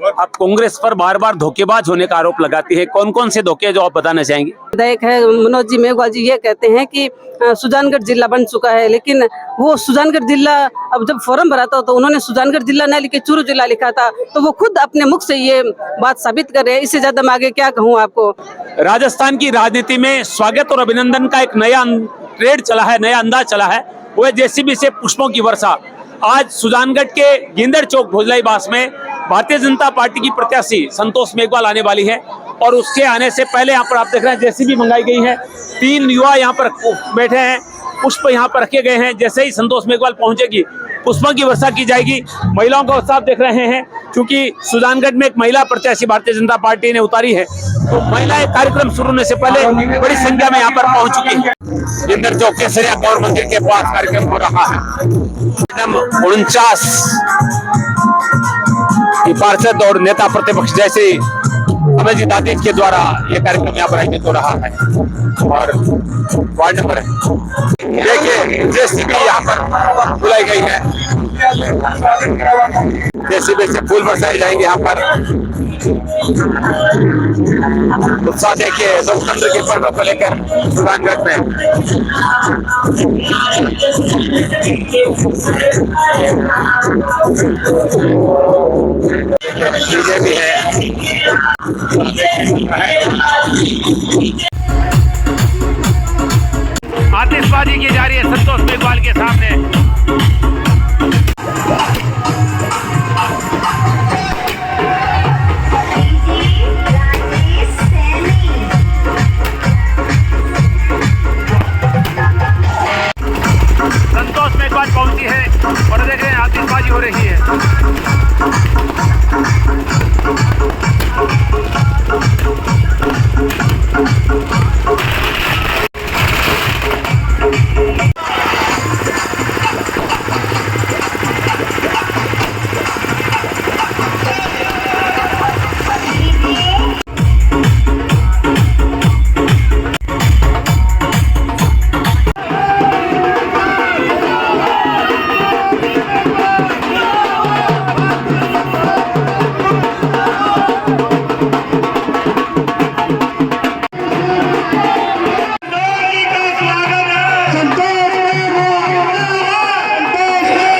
आप कांग्रेस पर बार बार धोखेबाज होने का आरोप लगाती है, कौन कौन से धोखे जो आप बताना चाहेंगे? विधायक है मनोज जी मेघवाल जी, ये कहते हैं कि सुजानगढ़ जिला बन चुका है, लेकिन वो सुजानगढ़ जिला अब जब फॉर्म भरा था तो उन्होंने सुजानगढ़ जिला न लिखे चूरू जिला लिखा था, तो वो खुद अपने मुख से ये बात साबित कर रहे हैं। इससे ज्यादा मैं आगे क्या कहूँ आपको। राजस्थान की राजनीति में स्वागत और अभिनंदन का एक नया ट्रेड चला है, नया अंदाज चला है, वो है जेसीबी से पुष्पों की वर्षा। आज सुजानगढ़ के गिंदर चौक भोजलाई बास में भारतीय जनता पार्टी की प्रत्याशी संतोष मेघवाल आने वाली है, और उसके आने से पहले यहाँ पर आप देख रहे हैं जेसीबी मंगाई गई है, 3 युवा यहाँ पर बैठे हैं, पुष्प यहाँ पर रखे गए हैं। जैसे ही संतोष मेघवाल पहुंचेगी पुष्पों की वर्षा की जाएगी। महिलाओं का उत्साह देख रहे हैं, क्योंकि सुजानगढ़ में एक महिला प्रत्याशी भारतीय जनता पार्टी ने उतारी है, तो महिलाएं कार्यक्रम शुरू होने से पहले बड़ी संख्या में यहाँ पर पहुंच चुकी है। गिंदर चौक केसरिया गौर मंदिर के पास कार्यक्रम हो रहा है। 49 पार्षद और नेता प्रतिपक्ष जैसे अमरजीत दादी के द्वारा ये कार्यक्रम यहाँ पर आयोजित हो रहा है। और वार्ड नंबर देखिए जेसीबी यहाँ पर बुलाई गई है, जेसीबी से फूल बरसाए जाएंगे यहाँ पर। उत्साह देखिए लोकतंत्र के पर्व को लेकर सुजानगढ़ में। बीजेपी है, आतिशबाजी की जा रही है संतोष मेघवाल के सामने। संतोष मेघवाल पहुंची है और देख रहे हैं आतिशबाजी हो रही है।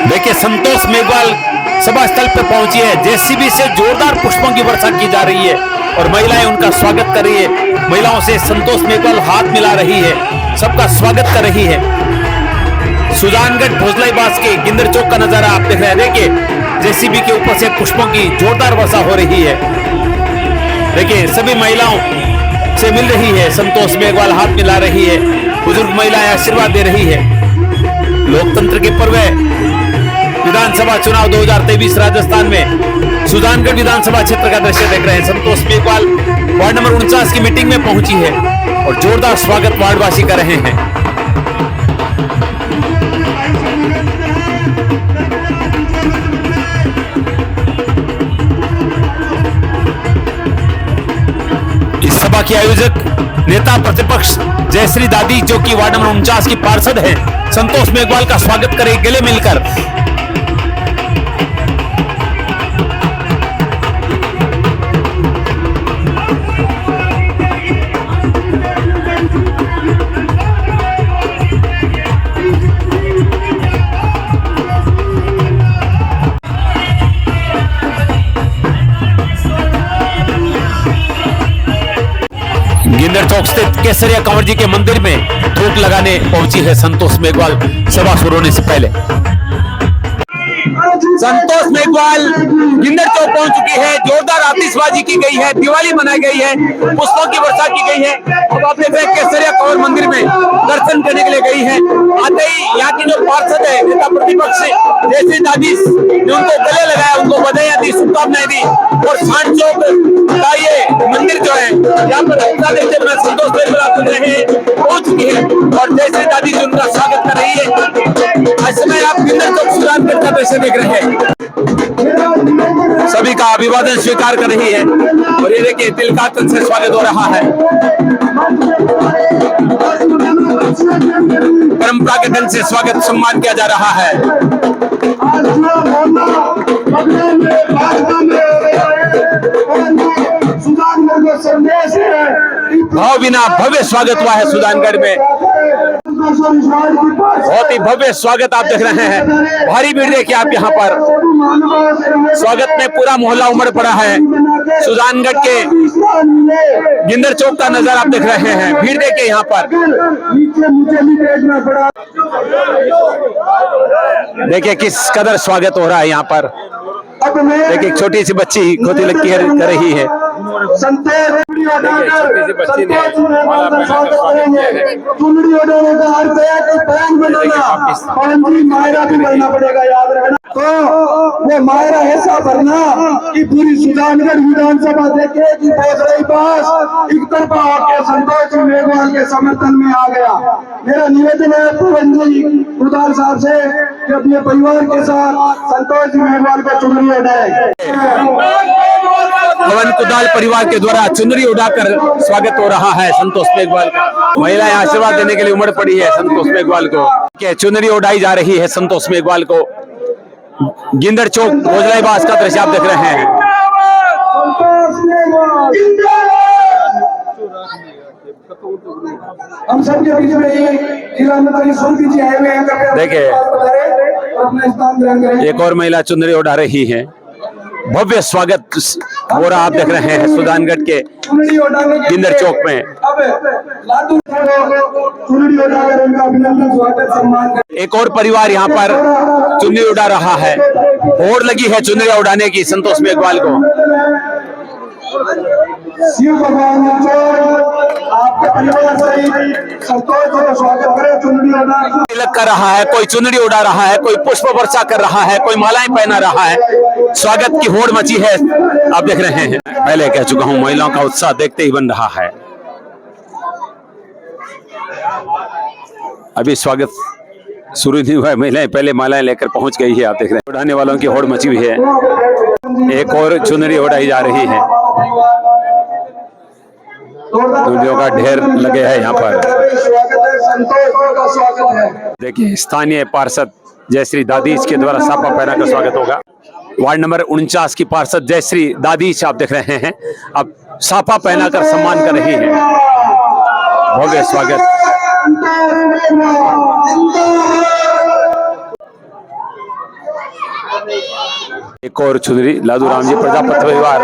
देखिए संतोष मेघवाल सभा स्थल पर पहुंची है, जेसीबी से जोरदार पुष्पों की वर्षा की जा रही है और महिलाएं उनका स्वागत कर रही है। महिलाओं से संतोष मेघवाल हाथ मिला रही है, सबका स्वागत कर रही है। सुजानगढ़ भोजलाई बास के गिंदर चौक का नजारा आप देख रहे हैं। देखिए जेसीबी के ऊपर से पुष्पों की जोरदार वर्षा हो रही है। देखिए सभी महिलाओं से मिल रही है, संतोष मेघवाल हाथ मिला रही है, बुजुर्ग महिलाएं आशीर्वाद दे रही है। लोकतंत्र के पर्व विधानसभा चुनाव 2023 राजस्थान में सुजानगढ़ विधानसभा क्षेत्र का दृश्य देख रहे हैं। संतोष मेघवाल वार्ड नंबर 49 की मीटिंग में पहुंची है और जोरदार स्वागत वार्डवासी कर रहे हैं। इस सभा के आयोजक नेता प्रतिपक्ष जयश्री दादी, जो कि वार्ड नंबर 49 की पार्षद है, संतोष मेघवाल का स्वागत करे गले मिलकर। गिंदर चौक स्थित केसरिया कंवर जी के मंदिर में धूप लगाने पहुंची है संतोष मेघवाल सभा शुरू होने से पहले। संतोष मेघवाल गिंदर चौक पहुंच चुकी है, जोरदार आतिशबाजी की गई है, दिवाली मनाई गई है, पुष्पों की वर्षा की गई है। अब आप देख रहे हैं केसरिया कंवर मंदिर में दर्शन करने के लिए गई है। आते ही यहाँ की जो पार्षद है नेता प्रतिपक्ष जयश्री दादी ने उनको गले लगाया, उनको बधाई दी, शुभकामनाएं दी। और सांड चौक का ये मंदिर जो है यहाँ पर संतोष मेघवाल पहुंच चुकी है और जयश्री दादी जी उनका स्वागत कर रही है। इस समय आप गिंदर चौक सुजानगढ़ का दृश्य देख रहे हैं, सभी का अभिवादन स्वीकार कर रही है और ये देखिए तिलकातन से स्वागत हो रहा है। परंपरा के ढंग से स्वागत सम्मान किया जा रहा है। भावभीना भव्य स्वागत हुआ है सुजानगढ़ में। बहुत ही भव्य स्वागत आप देख रहे हैं। भारी भीड़ देखिए आप यहाँ पर। स्वागत में पूरा मोहल्ला उमड़ पड़ा है। सुजानगढ़ के गिंदर चौक का नजारा आप देख रहे हैं। भीड़ देखिए यहाँ पर। देखिए किस कदर स्वागत हो रहा है यहाँ पर। देखिए एक छोटी सी बच्ची खोती लग कर रही है। छोटी सी बच्ची ने माला पहनाकर स्वागत किया है। चुनरी उड़ाने का अर्थ है कि पैन बनाना, पांजी मायरा भी भरना पड़ेगा, याद रखना। तो वो मायरा ऐसा भरना कि पूरी सुजानगढ़ विधानसभा देखे कि बोसरई पास एक तरफा होकर संतोष मेघवाल के समर्थन में आ गया। मेरा निवेदन है पवन जी गुरदार साहब से कि अपने परिवार के साथ संतोष मेघवाल को चुनरी उड़ाए। पवन कुदाल परिवार के द्वारा चुनरी उड़ाकर स्वागत हो रहा है संतोष मेघवाल का। महिलाएं आशीर्वाद देने के लिए उमड़ पड़ी है संतोष मेघवाल को। क्या चुनरी उड़ाई जा रही है संतोष मेघवाल को। गिंदर चौक भोजलाईबास का दृश्य आप देख रहे हैं। हम सबके बीच में जिला मंत्री सुरभि जी आए हुए हैं। देखिए एक और महिला चुनरी उड़ा रही है। भव्य स्वागत हो रहा आप देख रहे हैं सुजानगढ़ के गिंदर चौक में। एक और परिवार यहाँ पर चुनरी उड़ा रहा है। होड़ लगी है चुनरी उड़ाने की संतोष मेघवाल को। शिव भगवान आपके परिवार से संतोष को स्वागत करें। चुनरी उड़ा तिलक कर रहा है, कोई चुनरी उड़ा रहा है, कोई पुष्प वर्षा कर रहा है, कोई मालाएं पहना रहा है। स्वागत की होड़ मची है आप देख रहे हैं। पहले कह चुका हूं महिलाओं का उत्साह देखते ही बन रहा है। अभी स्वागत शुरू नहीं हुआ है। महिलाएं पहले मालाएं लेकर पहुंच गई है आप देख रहे हैं। उड़ाने वालों की होड़ मची हुई है। एक और चुनरी उड़ाई जा रही है। चुनरियों का ढेर लगे है यहाँ पर। देखिए स्थानीय पार्षद जयश्री दादीश के द्वारा साफा पहना कर स्वागत होगा। वार्ड नंबर 49 की पार्षद जयश्री दादीश आप देख रहे हैं अब साफा पहनाकर सम्मान कर रही है। भव्य स्वागत। एक और चुनरी लादू राम जी प्रजापति परिवार।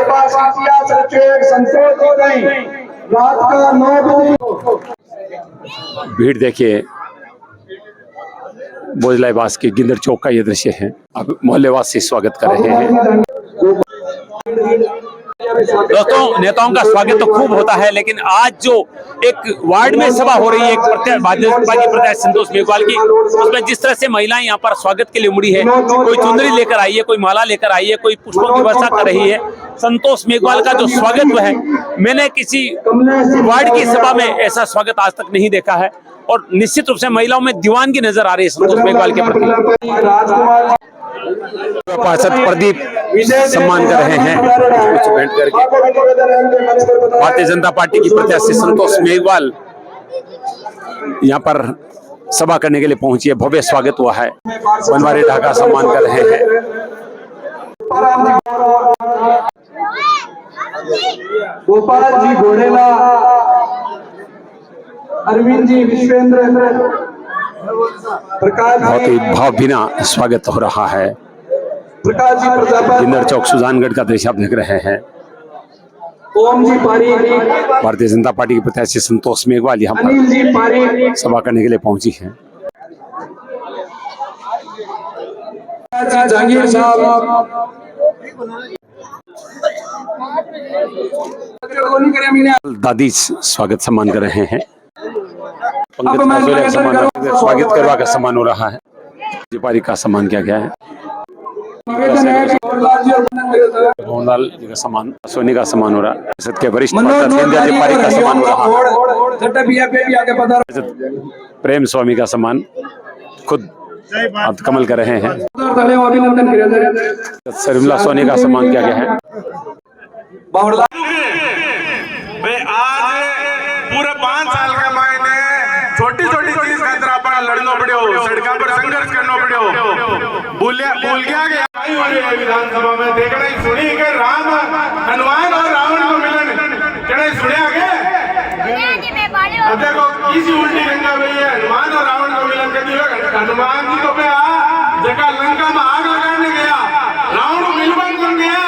भीड़ देखिए भोजलाईबास के गिंदर चौक का ये दृश्य है। अब मोहल्लेवासी स्वागत कर रहे हैं। दोस्तों नेताओं का स्वागत तो खूब होता है, लेकिन आज जो एक वार्ड में सभा हो रही है एक भाजपा की प्रत्याशी संतोष मेघवाल की, उसमें जिस तरह से महिलाएं यहाँ पर स्वागत के लिए उमड़ी है। कोई चुनरी लेकर आई है, कोई माला लेकर आई है, कोई पुष्पों की वर्षा कर रही है। संतोष मेघवाल का जो स्वागत है मैंने किसी वार्ड की सभा में ऐसा स्वागत आज तक नहीं देखा है। और निश्चित रूप से महिलाओं में दीवानगी नजर आ रही है संतोष मेघवाल के प्रति। पार्षद प्रदीप सम्मान कर रहे हैं कुछ भेंट करके। भारतीय जनता पार्टी की प्रत्याशी संतोष मेघवाल यहाँ पर सभा करने के लिए पहुंची है। भव्य स्वागत हुआ है। बनवारी ढाका सम्मान कर रहे हैं। गोपाल जी घोड़ेला, अरविंद जी विश्वेंद्र, प्रकाश बहुत ही भावभीना स्वागत हो रहा है। प्रकाश जी प्रजापति, गिंदर चौक सुजानगढ़ का दृश्य आप देख रहे हैं। ओम जी पारी, भारतीय जनता पार्टी के प्रत्याशी संतोष मेघवाल यहाँ अनिल जी पारी, पर सभा करने के लिए पहुंची है। जहांगीर साहब, दादी स्वागत सम्मान कर रहे हैं। पंकज का स्वागत करवा कर सम्मान हो रहा है। पारी का सम्मान किया गया है। मोहनलाल जी का सम्मान, सोनी का सम्मान हो रहा है। परिषद के वरिष्ठ पारी का सम्मान हो रहा है। प्रेम स्वामी का सम्मान खुद आप कमल कर रहे हैं। शर्मिला सोनी का सम्मान किया गया है। आज पूरे 5 साल के मैंने छोटी छोटी चीज खातर अपना लड़ना पड़ो, सड़कों पर संघर्ष करना पड़ो। भूल गया विधानसभा में देखना ही सुनी के राम हनुमान और रावण को मिलन सुने आगे किसी उल्टी गंगा में ये हनुमान और रावण को मिलन कर दिया। हनुमान जी तो पे जगह लंका में आग लगाने गया, रावण को मिलवन बन गया,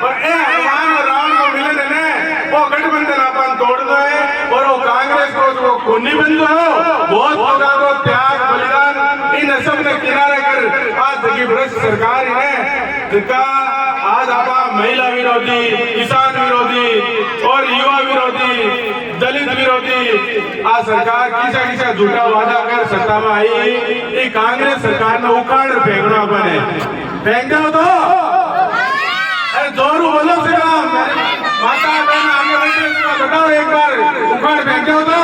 और ए हनुमान और रावण को मिलन ने वो गठबंधन अपन तोड़ दो है, और वो कांग्रेस को जो खूनी बन दो, बहुत लोगों को त्याग बलिदान इन सब ने किनारे कर आज की भ्रष्ट सरकार है जिनका आज आप महिला विरोधी, किसान विरोधी और युवा विरोधी, दलित विरोधी आज सरकार किसा किसा झूठा वादा कर सत्ता में आई। ये कांग्रेस सरकार ने उखाड़ फेंकना बने फेंक दो तो अरे जोरू बोलो से माता बहन आगे बैठे बताओ एक बार उखाड़ फेंक दो तो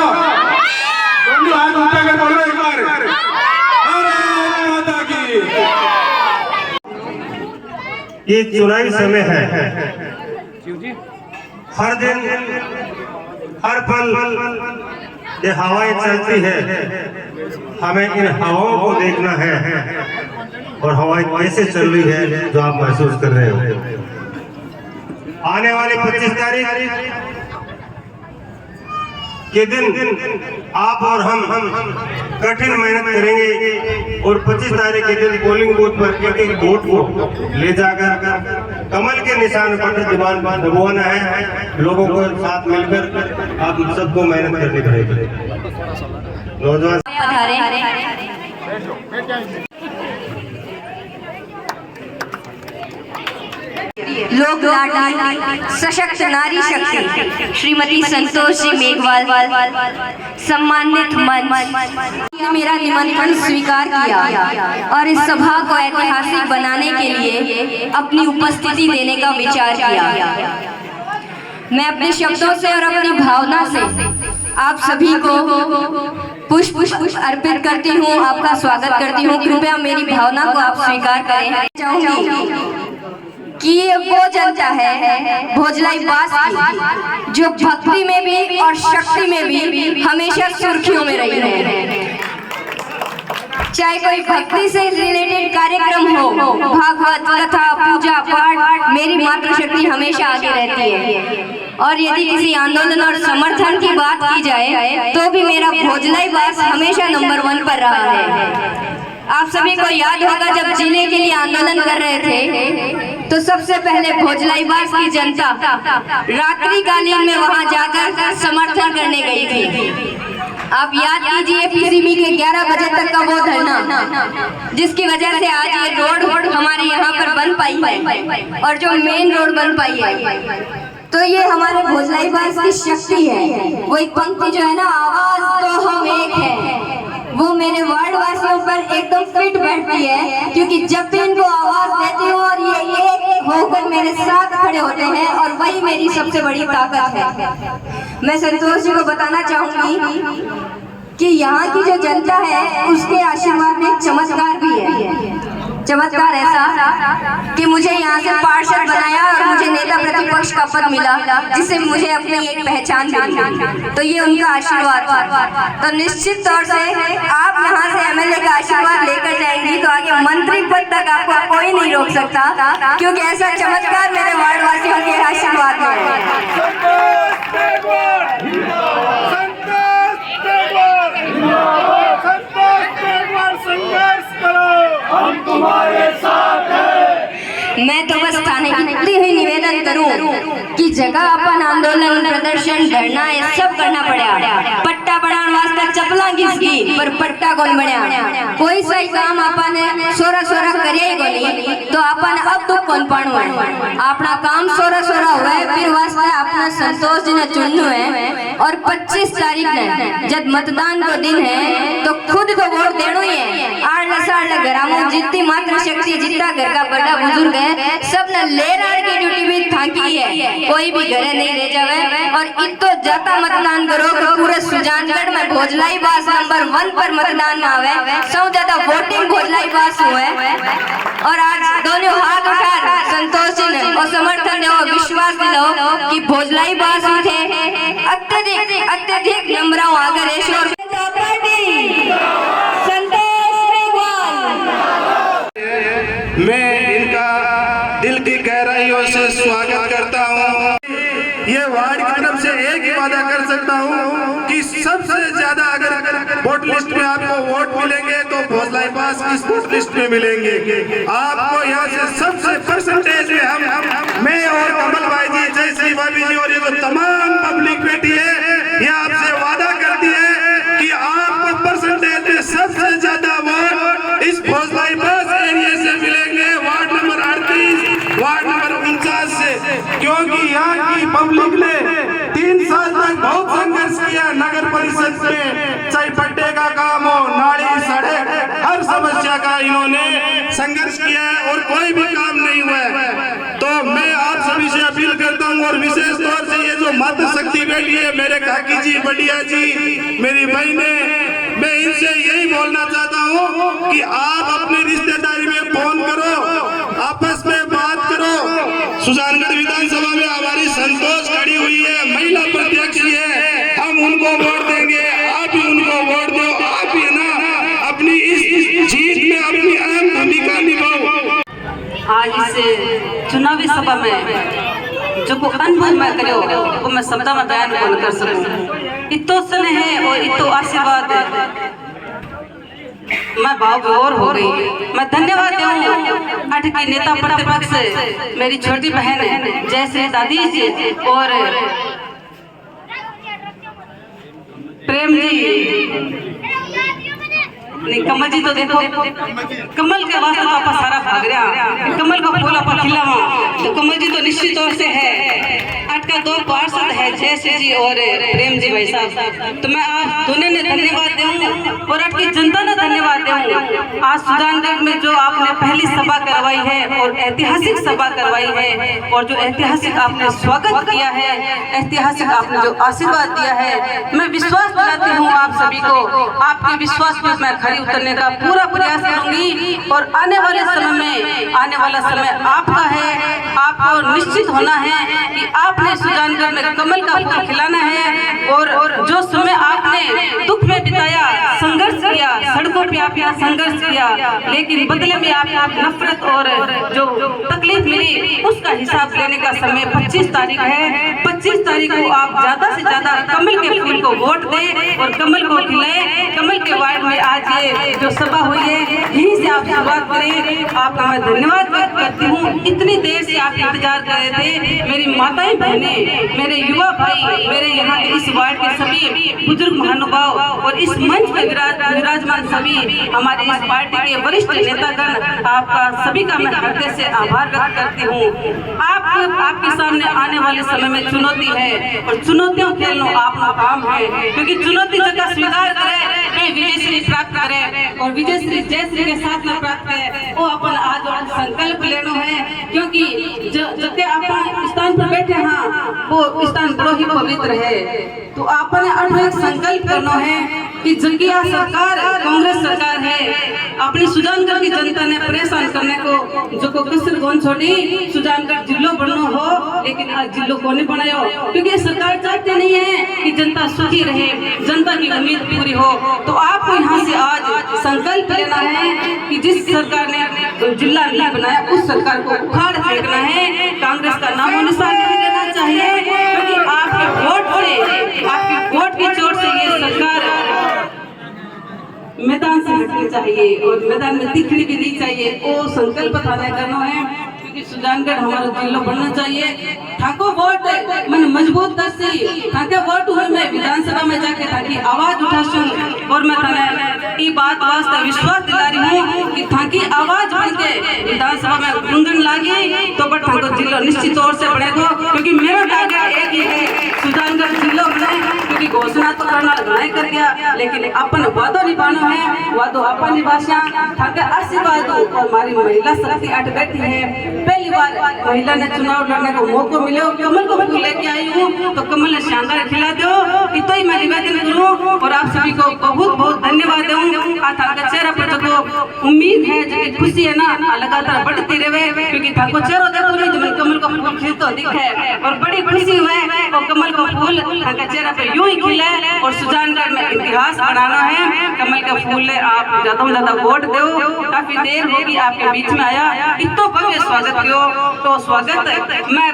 दोनों हाथ ऊंचा कर बोलो एक बार माता की। ये चुनावी समय है, हर दिन हर पल ये हवाएं चलती है, हमें इन हवाओं को देखना है और हवाएं कैसे चल रही है जो आप महसूस कर रहे हो। आने वाली 25 तारीख के दिन आप और हम कठिन मेहनत करेंगे और 25 तारीख के दिन पोलिंग बूथ पर एक एक वोट को ले जाकर कमल के निशान पर दीवान दबवाना है। लोगों को साथ मिलकर आप सबको मेहनत करनी पड़ेगी। नौजवान लोक लाडली सशक्त नारी शक्ति श्रीमती संतोष जी मेघवाल सम्मानित मंच ने मेरा निमंत्रण स्वीकार किया और इस सभा को ऐतिहासिक बनाने के लिए अपनी उपस्थिति देने का विचार किया। मैं अपने शब्दों से और अपनी भावना से आप सभी को पुष्प अर्पित करती हूँ, आपका स्वागत करती हूँ। कृपया मेरी भावना को आप स्वीकार करें। चाहूंगी कि ये वो जनता है भोजलाई बास की जो भक्ति में भी और शक्ति में भी हमेशा सुर्खियों में रही है। चाहे कोई भक्ति से रिलेटेड कार्यक्रम हो, भागवत कथा, पूजा पाठ, मेरी मातृशक्ति हमेशा आगे रहती है। और यदि किसी आंदोलन और समर्थन की बात की जाए तो भी मेरा भोजलाई बास हमेशा नंबर 1 पर रहा है। आप सभी को याद होगा जब जिले के लिए आंदोलन कर रहे थे तो सबसे पहले भोजलाई बास की जनता रात्रिकालीन में वहां जाकर समर्थन करने गई थी। आप याद कीजिए पीसीबी के 11 बजे तक का वो धरना, जिसकी वजह से आज ये रोड हमारे यहाँ पर बन पाई है और जो मेन रोड बन पाई है। तो ये हमारे भोजलाई बास की शक्ति है। वो एक पंक्ति जो है ना, आवाज तो हम एक है, वो मेरे वार्ड वासियों पर एकदम फिट बैठती है, क्योंकि जब भी इनको आवाज देती हूँ और ये एक होकर मेरे साथ खड़े होते हैं और वही मेरी सबसे बड़ी ताकत है। मैं संतोष जी को बताना चाहूंगी कि यहाँ की जो जनता है उसके आशीर्वाद में एक चमत्कार भी है। चमत्कार ऐसा कि मुझे यहाँ से पार्षद बनाया और मुझे नेता प्रतिपक्ष का पद मिला, जिससे मुझे अपनी एक पहचान मिली। तो ये उनका आशीर्वाद था। तो निश्चित तौर से आप यहाँ से एमएलए का आशीर्वाद लेकर जाएंगी तो आगे मंत्री पद तक आपको कोई नहीं रोक सकता, क्योंकि ऐसा चमत्कार मेरे वार्ड वासियों के आशीर्वाद में है। हम तुम्हारे साथ हैं। मैं तो बस थाने की हुई निवेदन करूं कि जगह अपन आंदोलन, प्रदर्शन, धरना ये सब करना पड़ा। पट्टा बनाने वास्ते चपला घिसकी पर पट्टा कौन बनया। कोई सही काम अपन सोरा सोरा करिए ही कोनी तो अपन अब दुख कौन पाणु है। अपना काम सोरा सोरा हुआ है, फिर वास्ते अपना संतोष जी ने चुननु है। और 25 तारीख ने जब मतदान को दिन है तो खुद को वोट देना ही है। आड़ घरा में जितनी मात्र शक्ति, जितना घर का बड़ा बुजुर्ग है, सब ने लेराड़ की ड्यूटी भी थाकी है, कोई भी घरे नहीं रह जावे। और इतो ज्यादा मतदान करो कि पूरे सुजानगढ़ में भोजलाई बास नंबर 1 पर मतदान आवे। सब ज्यादा वोटिंग भोजलाई बास हुए और आज दोनों हाथ उठा संतोष जी ने और समर्थन दो, विश्वास दिलाओ कि भोजलाई बास उठे अत्यधिक नंबरों आगे रेशो। मैं इनका दिल की गहराइयों से स्वागत करता हूँ। ये वार्ड की तरफ से एक ही वादा कर सकता हूँ कि सबसे ज्यादा अगर वोट लिस्ट में आपको वोट मिलेंगे तो भोसलाई पास की वोट लिस्ट में मिलेंगे। आपको यहाँ से सबसे परसेंटेज में हम मैं और कमल भाई जी, जय श्री भाभी जी और ये जो तमाम पब्लिक बैठी है, ये आपसे वादा करती है कि आपको परसेंटेज में सबसे ज्यादा वोट इस भोसलाई पास एरिया से मिलेंगे, वार्ड नंबर 38, वार्ड नंबर 49 से, क्योंकि यहाँ की पब्लिक ने 3 साल तक बहुत संघर्ष किया नगर परिषद में, चाहे पट्टे का काम हो, नाली सड़क, हर समस्या का इन्होंने संघर्ष किया है और कोई भी काम नहीं हुआ है। तो मैं आप सभी से अपील करता हूँ और विशेष तौर से ये जो मातृ शक्ति बैठी है, मेरे काकी जी, बढ़िया जी, मेरी बहनें, मैं इनसे यही बोलना चाहता हूँ कि आप अपनी रिश्तेदारी में फोन करो, आपस में बात करो। सुजानगढ़ विधानसभा में हमारी संतोष खड़ी हुई है, महिला प्रत्याशी है, हम उनको वोट देंगे, आप भी उनको वोट दो, आप भी ना अपनी इस जीत में अपनी अहम भूमिका निभाओ। आज इस चुनावी सभा में जो को अनुभव मैं करो वो मैं शब्द में बयान कौन कर सकूं। इतो स्नेह है और इतो आशीर्वाद है, मैं भाव विभोर हो गई। मैं धन्यवाद दूं अठ की नेता प्रतिपक्ष मेरी छोटी बहन है जैसे दादी जी और प्रेम जी, नहीं कमल जी तो देखो, कमल के वास्ते तो आप सारा भाग रहा, कमल का फूल आप खिलावा, तो कमल जी तो निश्चित तौर से है। अट का 2 पार्षद है जैसे जी और प्रेम जी भाई साहब, तो मैं आप दोनों ने धन्यवाद दूं और अट की जनता ने धन्यवाद दूं। आज सुजानगढ़ में जो आपने पहली सभा करवाई है और ऐतिहासिक सभा करवाई है और जो ऐतिहासिक आपने स्वागत किया है, ऐतिहासिक आपने जो आशीर्वाद दिया है, मैं विश्वास दिलाती हूँ आप सभी को, आपके विश्वास पर मैं खड़ी उतरने का पूरा प्रयास करूंगी और आने वाले समय में, आने वाला समय आपका है, आपको निश्चित होना है कि आपने सुजानगढ़ में कमल का फूल खिलाना है और जो समय आपने दुख में बिताया, संघर्ष किया, सड़कों पे आप संघर्ष किया, लेकिन बदले में आप नफरत और जो तकलीफ मिली उसका हिसाब लेने का समय 25 तारीख है। 25 तारीख को आप ज्यादा से ज्यादा कमल के फूल को वोट दें और कमल को खिलाएं। कमल के वार्ड में आज ये जो सभा हुई है यहीं से आप शुरुआत करें। आपका मैं धन्यवाद व्यक्त करती हूँ, इतनी देर से आप इंतजार कर रहे थे। मेरी माताएं बहनें, मेरे युवा भाई, मेरे यहाँ के इस वार्ड के सभी बुजुर्ग महानुभाव और इस मंच में विराजमान सभी हमारे इस पार्टी के वरिष्ठ नेतागण, आपका सभी का मैं हृदय से आभार व्यक्त करती हूँ। आपके सामने आने वाले समय में चुनौती है और चुनौतियों खेलना आपका काम है, क्योंकि चुनौती जगह स्वीकार करे, विजयश्री प्राप्त करे और विजयश्री जयश्री के साथ में प्राप्त करे, वो अपन आज संकल्प लेना है, क्योंकि जते अपन स्थान पर बैठे हैं वो स्थान बड़ो ही पवित्र है। तो आपने एक संकल्प करना है कि जंगिया सरकार, कांग्रेस सरकार है, अपनी सुजानगढ़ की जनता ने परेशान करने को जो को कसर कौन छोड़ी, सुजानगढ़ जिलो बनना हो, लेकिन आज जिलो को नहीं बनाया, क्योंकि सरकार चाहती नहीं है कि जनता सुखी रहे, जनता की उम्मीद पूरी हो। तो आपको यहाँ से आज संकल्प लेना है कि जिस सरकार ने जिला नहीं बनाया उस सरकार को उखाड़ फेंकना है, कांग्रेस का नामो निशान नहीं लेना चाहिए, क्योंकि आपके वोट से, आपके वोट की चोट से ये सरकार मैदान से हटनी चाहिए और मैदान में दिखनी भी नहीं चाहिए। वो संकल्प थाने करना है, क्योंकि सुजानगढ़ हमारा जिला बनना चाहिए। ठाको वोट मैंने मजबूत कर सी, ठाके वोट हुए मैं विधानसभा में जाके ताकि आवाज उठा सूं और मैं थाने ये बात वास्ते विश्वास दिला रही हूँ कि थाकी आवाज बन के विधानसभा में गुंजन लागी तो बट ठाको जिला निश्चित तौर से बढ़ेगा, क्योंकि मेरा टारगेट एक ही है, सुजानगढ़ जिला बने। क्योंकि घोषणा तो करना नहीं कर दिया, लेकिन अपन वादो निभाना है, वादो अपन निभाषा ठाके आशीर्वाद और हमारी महिला शक्ति अट बैठी है। पहली बार महिला ने चुनाव लड़ने को मौका मिले, कमल को फूल लेके आई हूँ, तो कमल ने शानदार खिला दो, इतना ही मैं निवेदन करूँ और आप सभी को बहुत बहुत धन्यवाद दूँ। आपका चेहरा पर जो उम्मीद है, जो खुशी है ना, लगातार बढ़ती रहे, क्योंकि ठाको चेहरा देखो नहीं तो कमल का फूल खिलता दिखे और बड़ी खुशी हुए और कमल का फूल ठाका चेहरा पे यूं ही खिले और सुजानगढ़ में इतिहास बनाना है। कमल का फूल आप ज्यादा से ज्यादा वोट दो, काफी देर होगी आपके बीच में आया, इतो भव्य स्वागत कियो तो स्वागत मैं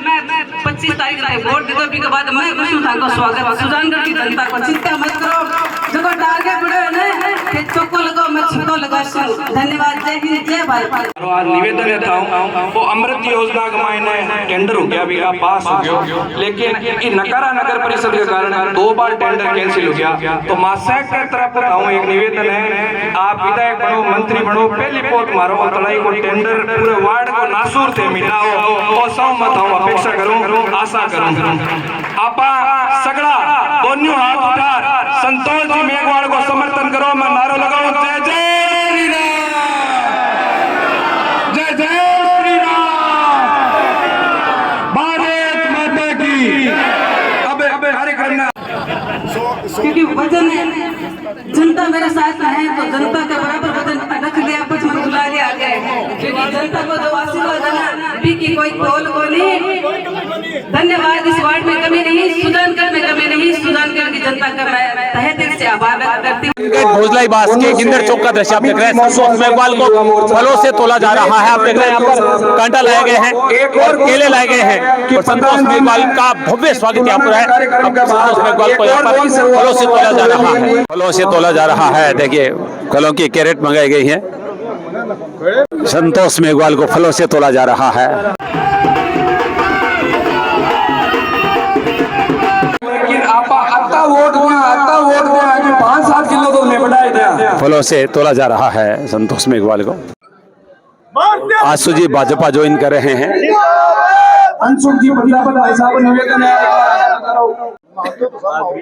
25 तारीख को वोट दे दो के बाद मैं को स्वागत सुजानगढ़ की जनता को चिंता मत करो जो टारगेट बड़े ने के चोको लगाओ मैं छिको लगा। धन्यवाद। जय हिंद जय भारत। आज निवेदन देता हूँ वो अमृत योजना का मायने टेंडर हो गया अभी पास हो गया, लेकिन ये नकारा नगर परिषद के कारण 2 बार टेंडर कैंसिल हो गया। तो मासाक की तरफ बताऊँ एक निवेदन है, आप विधायक बनो मंत्री बनो पहली पोट मारो तलाई को टेंडर पूरे वार्ड को नासूर से मिलाओ और सहमत हूँ अपेक्षा करूँ आशा करूँ आपा सगड़ा दोनों हाथ उठा संतोष जी मेघवाल को समर्थन करो। मैं नारा लगाऊं जय जय श्री राम, जय जय श्री राम, भारत माता की। अब कार्यक्रम क्योंकि वजन जनता मेरे साथ है तो जनता के बराबर वजन रख लिया कुछ मत बुला लिया गया क्योंकि जनता को जो आशीर्वाद देना भी की कोई तोल को नहीं। धन्यवाद। इस वार्ड में कमी नहीं, सुजानगढ़ में कमी नहीं, सुजानगढ़ की जनता का मैं तहे दिल से आभार व्यक्त करती हूँ। भोजलाई बास के गिंदर चौक का दृश्य आप देख रहे हैं। संतोष मेघवाल को फलों से तोला जा रहा है। आप देख रहे हैं यहाँ पर कांटा लाए गए हैं और केले लाए गए हैं और संतोष मेघवाल का भव्य स्वागत यहाँ पर है। अब संतोष मेघवाल को यहाँ पर फलों से तोला जा रहा है, फलों से तोला जा रहा है। देखिए फलों की कैरेट मंगाई गई है, संतोष मेघवाल को फलों से तोला जा रहा है। लेकिन आप आता वोट कि 5-7 किलो तो नहीं बढ़ाए थे। फलों से तोला जा रहा है संतोष मेघवाल को। आशु जी भाजपा ज्वाइन कर रहे हैं। अंशुक जी बदलापन भाई साहब निवेदन है।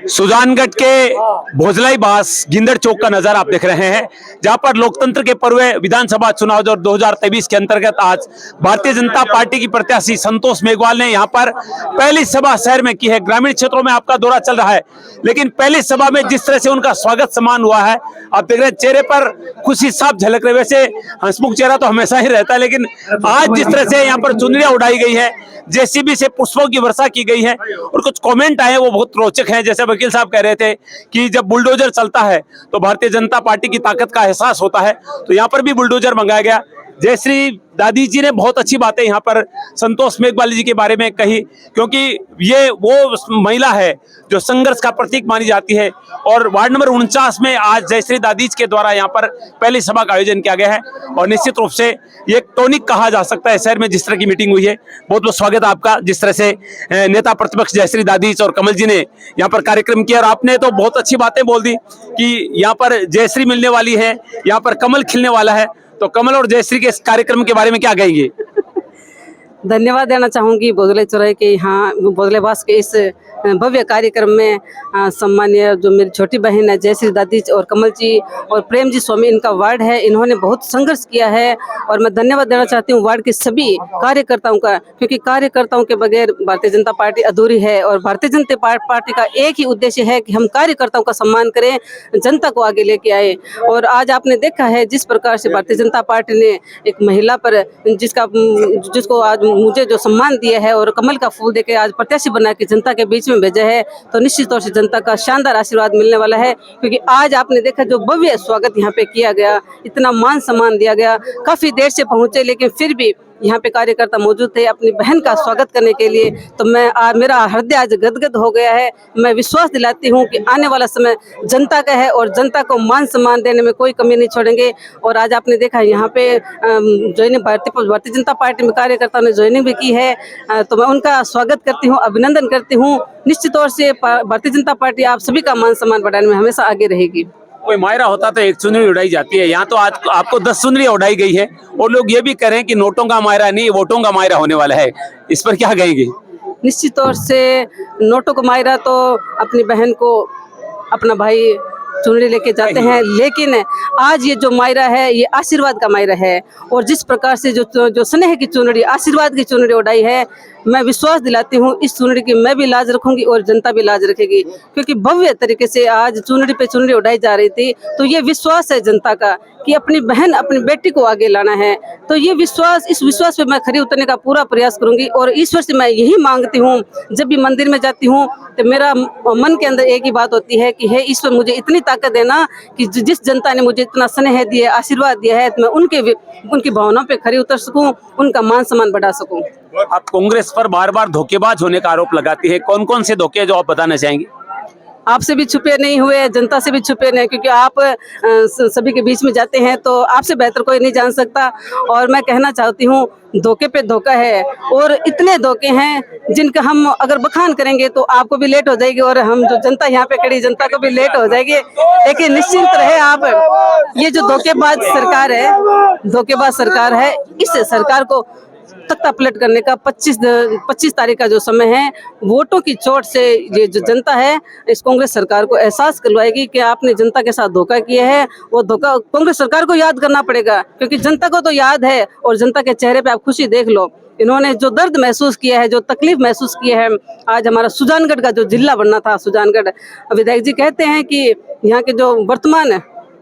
सुजानगढ़ के भोजलाई बास गिंदर चौक का नजारा आप देख रहे हैं, जहां पर लोकतंत्र के पर्व विधानसभा चुनाव 2023 के अंतर्गत आज भारतीय जनता पार्टी की प्रत्याशी संतोष मेघवाल ने यहां पर पहली सभा शहर में की है। ग्रामीण क्षेत्रों में आपका दौरा चल रहा है, लेकिन पहली सभा में जिस तरह से उनका स्वागत सम्मान हुआ है आप देख रहे हैं, चेहरे पर खुशी साफ झलक रही। वैसे हंसमुख चेहरा तो हमेशा ही रहता है, लेकिन आज जिस तरह से यहाँ पर चुनरियां उड़ाई गई है, जेसीबी से पुष्पों की वर्षा की गई है और कुछ कमेंट आए वो बहुत रोचक हैं। जैसे वकील साहब कह रहे थे कि जब बुलडोजर चलता है तो भारतीय जनता पार्टी की ताकत का एहसास होता है, तो यहाँ पर भी बुलडोजर मंगाया गया। जयश्री दादी जी ने बहुत अच्छी बातें यहाँ पर संतोष मेघवाल जी के बारे में कही, क्योंकि ये वो महिला है जो संघर्ष का प्रतीक मानी जाती है। और वार्ड नंबर 49 में आज जयश्री दादी के द्वारा यहाँ पर पहली सभा का आयोजन किया गया है और निश्चित रूप से ये टॉनिक कहा जा सकता है शहर में जिस तरह की मीटिंग हुई है। बहुत बहुत स्वागत आपका। जिस तरह से नेता प्रतिपक्ष जयश्री दादी और कमल जी ने यहाँ पर कार्यक्रम किया और आपने तो बहुत अच्छी बातें बोल दी कि यहाँ पर जयश्री मिलने वाली है, यहाँ पर कमल खिलने वाला है। तो कमल और जयश्री के इस कार्यक्रम के बारे में क्या कहेंगे? धन्यवाद देना चाहूँगी भोजले चौराहे के यहाँ भोजलेवास के इस भव्य कार्यक्रम में सम्मानीय जो मेरी छोटी बहन है जयश्री दादी और कमल जी और प्रेम जी स्वामी, इनका वार्ड है, इन्होंने बहुत संघर्ष किया है और मैं धन्यवाद देना चाहती हूँ वार्ड के सभी कार्यकर्ताओं का, क्योंकि कार्यकर्ताओं के बगैर भारतीय जनता पार्टी अधूरी है। और भारतीय जनता पार्टी का एक ही उद्देश्य है कि हम कार्यकर्ताओं का सम्मान करें, जनता को आगे लेके आए। और आज आपने देखा है जिस प्रकार से भारतीय जनता पार्टी ने एक महिला पर जिसको आज मुझे जो सम्मान दिया है और कमल का फूल देके आज प्रत्याशी बना के जनता के बीच में भेजा है, तो निश्चित तौर से जनता का शानदार आशीर्वाद मिलने वाला है। क्योंकि आज आपने देखा जो भव्य स्वागत यहाँ पे किया गया, इतना मान सम्मान दिया गया, काफी देर से पहुंचे लेकिन फिर भी यहाँ पे कार्यकर्ता मौजूद थे अपनी बहन का स्वागत करने के लिए। तो मैं मेरा हृदय आज गदगद हो गया है। मैं विश्वास दिलाती हूँ कि आने वाला समय जनता का है और जनता को मान सम्मान देने में कोई कमी नहीं छोड़ेंगे। और आज आपने देखा यहाँ पे ज्वाइनिंग भारतीय जनता पार्टी में कार्यकर्ताओं ने ज्वाइनिंग भी की है, तो मैं उनका स्वागत करती हूँ, अभिनंदन करती हूँ। निश्चित तौर से भारतीय जनता पार्टी आप सभी का मान सम्मान बढ़ाने में हमेशा आगे रहेगी। कोई मायरा होता तो एक चुनरी उड़ाई जाती है, यहाँ तो आज आपको 10 चुनरियां उड़ाई गई है और लोग ये भी कह रहे हैं कि नोटों का मायरा नहीं वोटों का मायरा होने वाला है। इस पर क्या कहेंगे? निश्चित तौर से नोटों का मायरा तो अपनी बहन को अपना भाई चुनरी लेके जाते हैं, लेकिन आज ये जो मायरा है ये आशीर्वाद का मायरा है। और जिस प्रकार से जो स्नेह की चुनरी, आशीर्वाद की चुनरी उड़ाई है, मैं विश्वास दिलाती हूँ इस चुनरी की मैं भी लाज रखूंगी और जनता भी लाज रखेगी, क्योंकि भव्य तरीके से आज चुनरी पे चुनरी उड़ाई जा रही थी। तो ये विश्वास है जनता का कि अपनी बहन अपनी बेटी को आगे लाना है। तो ये विश्वास, इस विश्वास पे मैं खरी उतरने का पूरा प्रयास करूंगी और ईश्वर से मैं यही मांगती हूँ। जब भी मंदिर में जाती हूँ तो मेरा मन के अंदर एक ही बात होती है कि हे ईश्वर, मुझे इतनी ताकत देना कि जिस जनता ने मुझे इतना स्नेह दिया, आशीर्वाद दिया है, तो मैं उनकी भावनाओं पे खरी उतर सकूं, उनका मान सम्मान बढ़ा सकूं। आप कांग्रेस पर बार बार धोखेबाज होने का आरोप लगाती है, कौन कौन से धोखे जो आप बताना चाहेंगे? आपसे भी छुपे नहीं हुए, जनता से भी छुपे नहीं, क्योंकि आप सभी के बीच में जाते हैं तो आपसे बेहतर कोई नहीं जान सकता। और मैं कहना चाहती हूँ धोखे पे धोखा है और इतने धोखे हैं जिनका हम अगर बखान करेंगे तो आपको भी लेट हो जाएगी और हम जो जनता यहाँ पे खड़ी जनता को भी लेट हो जाएगी। लेकिन निश्चिंत रहे आप, ये जो धोखेबाज सरकार है इस सरकार को तख्ता पलट करने का 25 तारीख का जो समय है, वोटों की चोट से ये जो जनता है इस कांग्रेस सरकार को एहसास करवाएगी कि आपने जनता के साथ धोखा किया है। वो धोखा कांग्रेस सरकार को याद करना पड़ेगा, क्योंकि जनता को तो याद है और जनता के चेहरे पे आप खुशी देख लो। इन्होंने जो दर्द महसूस किया है, जो तकलीफ महसूस किया है, आज हमारा सुजानगढ़ का जो जिला बनना था, सुजानगढ़ विधायक जी कहते हैं कि यहाँ के जो वर्तमान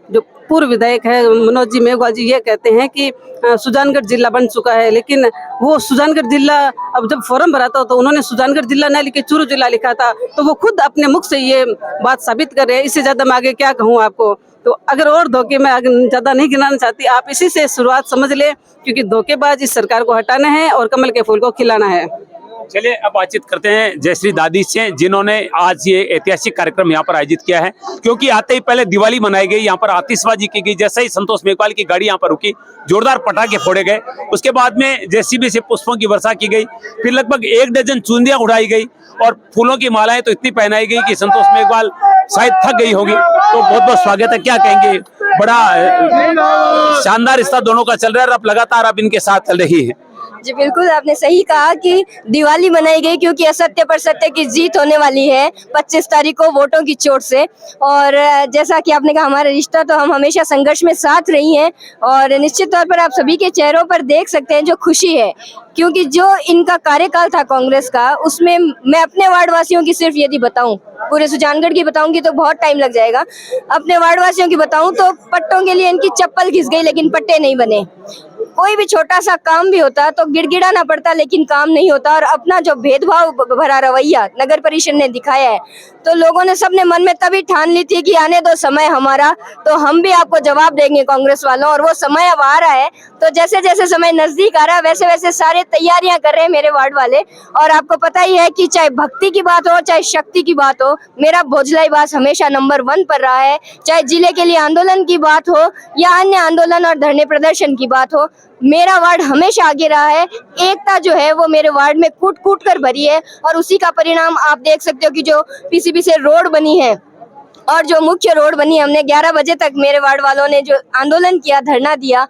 जो पूर्व विधायक है मनोज जी मेघवाल जी ये कहते हैं कि सुजानगढ़ जिला बन चुका है, लेकिन वो सुजानगढ़ जिला अब जब फॉर्म भरा था तो उन्होंने सुजानगढ़ जिला न लिखे चूरू जिला लिखा था। तो वो खुद अपने मुख से ये बात साबित कर रहे हैं। इससे ज्यादा मैं आगे क्या कहूँ आपको। तो अगर और धोखे में आगे ज्यादा नहीं गिनाना चाहती, आप इसी से शुरुआत समझ ले, क्योंकि धोखेबाज इस सरकार को हटाना है और कमल के फूल को खिलाना है। चलिए अब बातचीत करते हैं जयश्री दादी से, जिन्होंने आज ये ऐतिहासिक कार्यक्रम यहाँ पर आयोजित किया है। क्योंकि आते ही पहले दिवाली मनाई गई, यहाँ पर आतिशबाजी की गई। जैसे ही संतोष मेघवाल की गाड़ी यहाँ पर रुकी, जोरदार पटाखे फोड़े गए। उसके बाद में जेसीबी से पुष्पों की वर्षा की गई, फिर लगभग 1 दर्जन चूंदियां उड़ाई गई और फूलों की मालाएं तो इतनी पहनाई गई कि संतोष मेघवाल शायद थक गई होगी। तो बहुत बहुत स्वागत है, क्या कहेंगे? बड़ा शानदार रिश्ता दोनों का चल रहा है और अब लगातार आप इनके साथ चल रही है। जी बिल्कुल, आपने सही कहा कि दिवाली मनाई गई क्योंकि असत्य पर सत्य की जीत होने वाली है 25 तारीख को वोटों की चोट से। और जैसा कि आपने कहा, हमारा रिश्ता तो हम हमेशा संघर्ष में साथ रही हैं और निश्चित तौर पर आप सभी के चेहरों पर देख सकते हैं जो खुशी है, क्योंकि जो इनका कार्यकाल था कांग्रेस का, उसमें मैं अपने वार्ड वासियों की सिर्फ यदि बताऊं, पूरे सुजानगढ़ की बताऊंगी तो बहुत टाइम लग जाएगा। अपने वार्ड वासियों की बताऊं तो पट्टों के लिए इनकी चप्पल घिस गई लेकिन पट्टे नहीं बने। कोई भी छोटा सा काम भी होता तो गिड़गिड़ाना पड़ता लेकिन काम नहीं होता। और अपना जो भेदभाव भरा रवैया नगर परिषद ने दिखाया है, तो लोगों ने सबने मन में तभी ठान ली थी कि आने दो समय हमारा, तो हम भी आपको जवाब देंगे कांग्रेस वालों। और वो समय अब आ रहा है, तो जैसे जैसे समय नजदीक आ रहा है वैसे वैसे सारे तैयारियां कर रहे हैं मेरे वार्ड वाले। और आपको पता ही है कि चाहे भक्ति की बात हो चाहे शक्ति की बात हो, मेरा भोजलाई बास हमेशा नंबर 1 पर रहा है। चाहे जिले के लिए आंदोलन की बात हो या अन्य आंदोलन और धरने प्रदर्शन की बात हो, मेरा वार्ड हमेशा आगे रहा है। एकता जो है वो मेरे वार्ड में कूट कूट कर भरी है और उसी का परिणाम आप देख सकते हो कि जो पीसीबी से रोड बनी है और जो मुख्य रोड बनी, हमने 11 बजे तक मेरे वार्ड वालों ने जो आंदोलन किया, धरना दिया,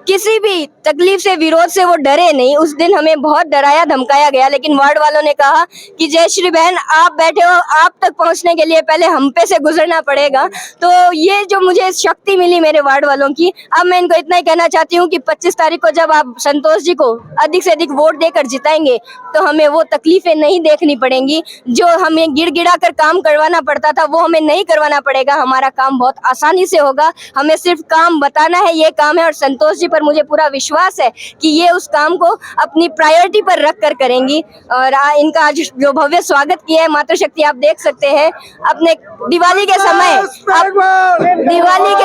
किसी भी तकलीफ से विरोध से वो डरे नहीं। उस दिन हमें बहुत डराया धमकाया गया, लेकिन वार्ड वालों ने कहा कि जयश्री बहन आप बैठे हो, आप तक पहुंचने के लिए पहले हम पे से गुजरना पड़ेगा। तो ये जो मुझे शक्ति मिली मेरे वार्ड वालों की, अब मैं इनको इतना ही कहना चाहती हूँ कि 25 तारीख को जब आप संतोष जी को अधिक से अधिक वोट देकर जिताएंगे तो हमें वो तकलीफें नहीं देखनी पड़ेंगी। जो हमें गिड़गिड़ा कर काम करवाना पड़ता था वो हमें नहीं करवाना पड़ेगा। हमारा काम बहुत आसानी से होगा, हमें सिर्फ काम बताना है, ये काम है। और संतोष जी पर मुझे पूरा विश्वास है कि ये उस काम को अपनी प्रायोरिटी पर रख कर करेंगी। और इनका आज जो भव्य स्वागत किया है मातृशक्ति, आप देख सकते हैं अपने दिवाली के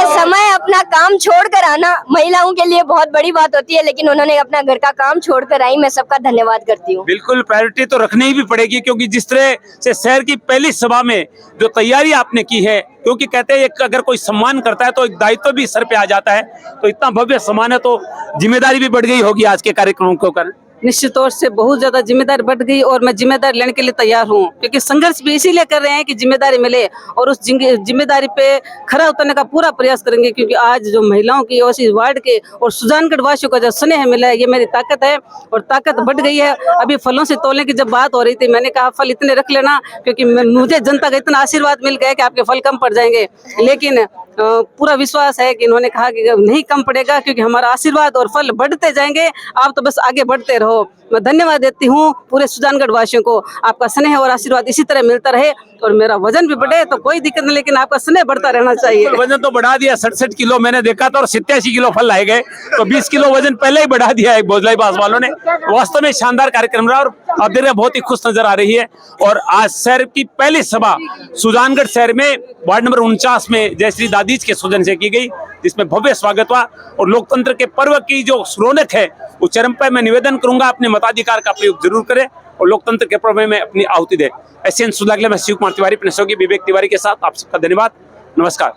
समय अपना काम छोड़कर आना महिलाओं के लिए बहुत बड़ी बात होती है, लेकिन उन्होंने अपना घर का काम छोड़कर आई। मैं सबका धन्यवाद करती हूँ। बिल्कुल, प्रायोरिटी तो रखनी ही भी पड़ेगी, क्योंकि जिस तरह से शहर की पहली सभा में जो तैयारी आपने की है, क्योंकि कहते हैं अगर कोई सम्मान करता है तो एक दायित्व भी सर पे आ जाता है। तो इतना भव्य सम्मान है तो जिम्मेदारी भी बढ़ गई होगी आज के कार्यक्रम को कर। निश्चित तौर से बहुत ज्यादा जिम्मेदारी बढ़ गई और मैं जिम्मेदारी लेने के लिए तैयार हूँ, क्योंकि संघर्ष भी इसीलिए कर रहे हैं कि जिम्मेदारी मिले और उस जिम्मेदारी पे खरा उतरने का पूरा प्रयास करेंगे। क्योंकि आज जो महिलाओं की और इस वार्ड के और सुजानगढ़ वासियों का जो स्नेह मिला है, ये मेरी ताकत है और ताकत बढ़ गई है। अभी फलों से तोलने की जब बात हो रही थी, मैंने कहा फल इतने रख लेना, क्योंकि मुझे जनता का इतना आशीर्वाद मिल गया कि आपके फल कम पड़ जाएंगे। लेकिन पूरा विश्वास है कि इन्होंने कहा कि नहीं कम पड़ेगा, क्योंकि हमारा आशीर्वाद और फल बढ़ते जाएंगे, आप तो बस आगे बढ़ते रहो। मैं धन्यवाद देती हूँ पूरे सुजानगढ़ वासियों को, आपका स्नेह और आशीर्वाद इसी तरह मिलता रहे और मेरा वजन भी बढ़े तो कोई दिक्कत नहीं, लेकिन आपका स्नेह बढ़ता रहना चाहिए। वजन तो बढ़ा दिया, 67 किलो मैंने देखा था और 87 किलो फल लाए गए, तो 20 किलो वजन पहले ही बढ़ा दिया है भोजलाई बास वालों ने। वास्तव में शानदार कार्यक्रम रहा और आप देख रहे हैं बहुत ही खुश नजर आ रही है। और आज शहर की पहली सभा सुजानगढ़ शहर में वार्ड नंबर 49 में जयश्री दादीज के सौजन्य से की गई, जिसमें भव्य स्वागत हुआ और लोकतंत्र के पर्व की जो रौनक है वो चरम पे। मैं निवेदन करूंगा अपने मताधिकार का प्रयोग जरूर करें और लोकतंत्र के पर्व में अपनी आहुति दें। एसएन सुजानगढ़ में शिव कुमार तिवारी, अपने सहयोगी विवेक तिवारी के साथ आप सबका धन्यवाद, नमस्कार।